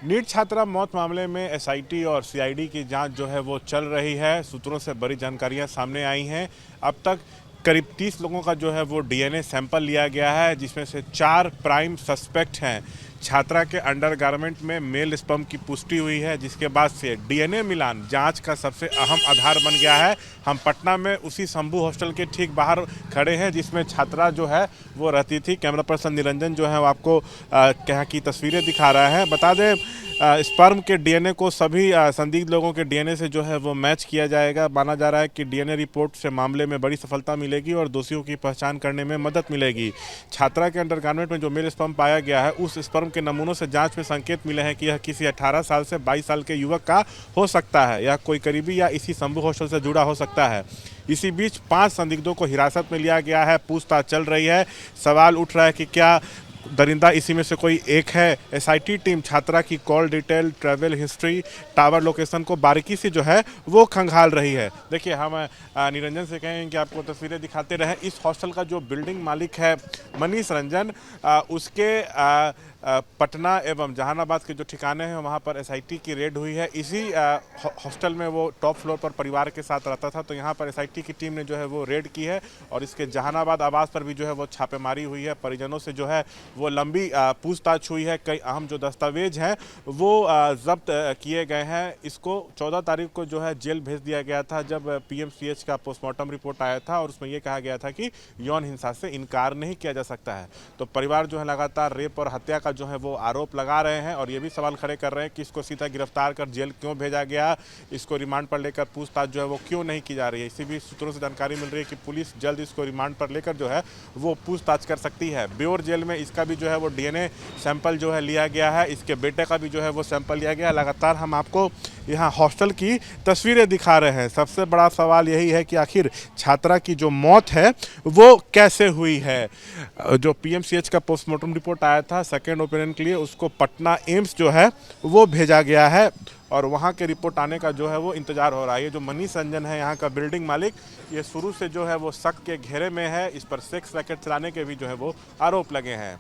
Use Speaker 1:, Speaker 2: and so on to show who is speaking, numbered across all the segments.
Speaker 1: NEET छात्रा मौत मामले में एसआईटी और सीआईडी की जांच जो है वो चल रही है। सूत्रों से बड़ी जानकारियां सामने आई हैं। अब तक करीब 30 लोगों का जो है वो डीएनए सैंपल लिया गया है, जिसमें से 4 प्राइम सस्पेक्ट हैं। छात्रा के अंडरगारमेंट में मेल स्पर्म की पुष्टि हुई है, जिसके बाद से डीएनए मिलान जांच का सबसे अहम आधार बन गया है। हम पटना में उसी शंभू हॉस्टल के ठीक बाहर खड़े हैं, जिसमें छात्रा जो है वो रहती थी। कैमरा पर्सन निरंजन जो है वो आपको यहाँ की तस्वीरें दिखा रहा है। बता दें, स्पर्म के डीएनए को सभी संदिग्ध लोगों के डीएनए से जो है वो मैच किया जाएगा। माना जा रहा है कि डीएनए रिपोर्ट से मामले में बड़ी सफलता मिलेगी और दोषियों की पहचान करने में मदद मिलेगी। छात्रा के अंडरगारमेंट में जो मेल स्पर्म पाया गया है, उस स्पर्म के नमूनों से जांच में संकेत मिले हैं कि यह किसी 18 साल से 22 साल के युवक का हो सकता है। यह कोई करीबी या इसी शंभू हॉस्टल से जुड़ा हो सकता है। इसी बीच 5 संदिग्धों को हिरासत में लिया गया है। पूछताछ चल रही है। सवाल उठ रहा है कि क्या दरिंदा इसी में से कोई एक है। एसआईटी टीम छात्रा की call detail, travel history, tower location को बारीकी से जो है वो खंगाल रही है। देखिए, हम निरंजन से कहेंगे कि आपको तस्वीरें दिखाते रहे। इस हॉस्टल का जो बिल्डिंग मालिक है मनीष रंजन, उसके पटना एवं जहानाबाद के जो ठिकाने हैं वहाँ पर एसआईटी की रेड हुई है। इसी हॉस्टल में वो टॉप फ्लोर पर परिवार के साथ रहता था, तो यहाँ पर एसआईटी की टीम ने जो है वो रेड की है और इसके जहानाबाद आवास पर भी जो है वो छापेमारी हुई है। परिजनों से जो है वो लंबी पूछताछ हुई है। कई अहम जो दस्तावेज हैं वो जब्त किए गए हैं। इसको 14 तारीख को जो है जेल भेज दिया गया था, जब पीएमसीएच का पोस्टमार्टम रिपोर्ट आया था और उसमें ये कहा गया था कि यौन हिंसा से इनकार नहीं किया जा सकता है। तो परिवार जो है लगातार रेप और हत्या का जो है वो आरोप लगा रहे हैं और ये भी सवाल खड़े कर रहे हैं कि इसको सीधा गिरफ्तार कर जेल क्यों भेजा गया, इसको रिमांड पर लेकर पूछताछ जो है वो क्यों नहीं की जा रही है। इसी भी सूत्रों से जानकारी मिल रही है कि पुलिस जल्द इसको रिमांड पर लेकर जो है वो पूछताछ कर सकती है। बेउर जेल में इसका भी जो है वो डीएनए सैंपल जो है लिया गया है। इसके बेटे का भी जो है वो सैंपल लिया गया है। लगातार हम आपको यहाँ हॉस्टल की तस्वीरें दिखा रहे हैं। सबसे बड़ा सवाल यही है कि आखिर छात्रा की जो मौत है वो कैसे हुई है। जो पीएमसीएच का पोस्टमार्टम रिपोर्ट आया था सेकेंड ओपिनियन के लिए, उसको पटना एम्स जो है वो भेजा गया है और वहाँ के रिपोर्ट आने का जो है वो इंतजार हो रहा है। ये जो मनीष रंजन है यहाँ का बिल्डिंग मालिक, ये शुरू से जो है वो शक के घेरे में है। इस पर सेक्स रैकेट चलाने के भी जो है वो आरोप लगे हैं।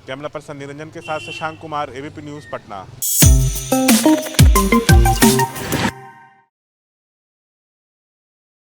Speaker 1: कैमरा पर्सन निरंजन के साथ शशांक कुमार, एबीपी न्यूज़, पटना।